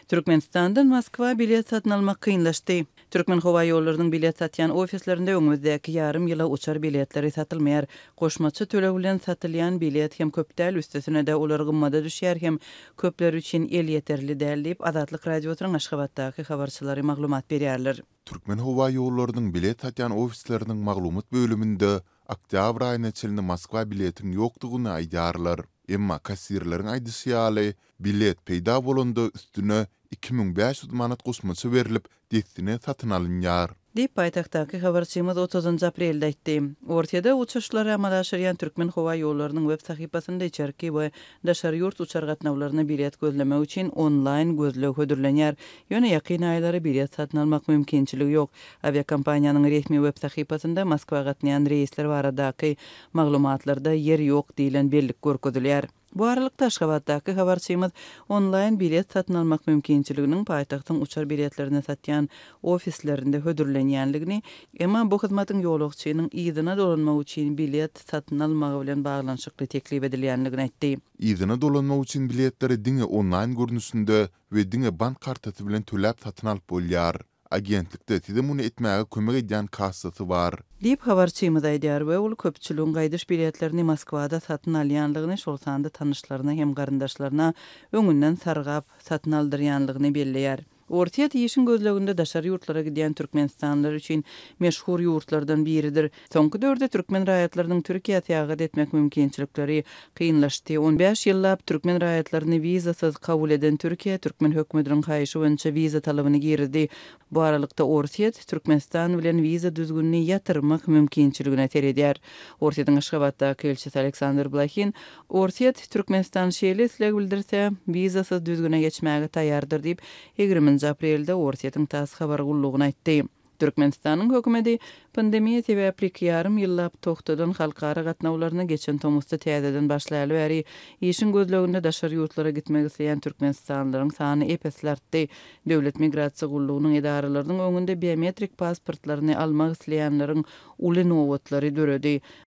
Türkmenistan'dan Moskva bilet satın almak kıyınlaştı. Türkmen hava yollarının bilet satyan ofislerinde öňümüzdäki yarım ýyla uçar biletleri satylmaýar. Goşmaçy töle bilen satylýan bilet hem köpdäl üstesine de olar gymmada düşýär hem köpler üçin el ýeterli däl diýip Azatlyk radiosynyň Aşgabatdaky habarçylary maglumat berýärler. Türkmen hava yollarının bilet satyan ofislerinin maglumat bölümünde oktyabr aýyna içinde Moskva biletin ýokdugyny aýdýarlar. Emma kassirlerin aýdysy ýaly bilet peýda bolanda üstüne 2500 manat gusmaçy berilip destine satyn alınýar. Diýip paýtagtdaky habarçymyz 30 aprelde aýtdy. Ortada uçuşlara amalaşýan Türkmen hava yollarının web sahypasynda içerki we daşary ýurt uçar gatnawlaryna bilet gözlemek üçin online gözlegi hödürlenýär. Ýöne ýakyn aýlary bilet satyn almak mümkinçiligi ýok. Aviakompaniýanyň resmi web sahypasynda Moskwa gatnaýan reýsler baradaky maglumatlarda yer ýok diýilen bellik görkezilýär. Bu aralykda Aşgabatdaky habarçymyz online bilet satyn almak mümkinçiliginiň paýtagtyň uçar biletlerini satýan ofislerinde hödürlenýänligini, emma bu hyzmatyň ýolagçynyň ýyzyna dolanmak üçin bilet satyn almagy bilen baglanyşykly teklip edilýänligini aýtdy. Ýyzyna dolanmak üçin biletleri diňe online görnüşinde we diňe bank kartasy bilen töläp satyn alyp bolýar. Agentlikde size bunu etmäge kömek edýän kassasy bar. Diýip habarçymyz aýdýar we ol köpçüligiň gaýdyş biletlerini Moskwada satyn alýanlygyny şol sanda tanyşlaryna hem garyndaşlaryna öňünden sargap satyn aldyrýanlygyny belleýär. Ortaya ýeşin gözleginde daşary ýurtlara gidýän türkmenistanlylar üçin meşhur ýurtlardan biridir. Soňky döwürde türkmen raýatlarynyň Türkiýe täýat etmek mümkinçilikleri kıyınlaşdy. 15 ýyllap türkmen raýatlaryny wizasyz kabul eden Türkiýe türkmen hökümetiniň haýyşy boýunça wiza talabyny girdi. Bu aralykda Ortaya Türkmenistan bilen wiza düzgünlüğini ýatyrmak mümkinçiligine teredýär. Ortaýadyň Aşgabatdaky elçisi Aleksandr Blahin, Ortaya Türkmenistan şeýle bildirse wizasyz düzgüne geçmäge taýýardyr diýip 20 aprelde Ortaýadyň tas habar gullugyny aýtdy. Türkmenistanyň hökümeti pandemiýa sebäpli yarım ýyllap togtadan halkara gatnawlaryna geçen tomusda täzeden başlaýaly bäri ýeşin gözleginde daşary ýurtlara gitmek isleýän türkmenistanlylaryň sany epeslerdi. Döwlet migrasiýa gullugynyň edaralarynyň öňünde biometrik pasportlaryny almak isleýänleriň uly nowatlary döredi.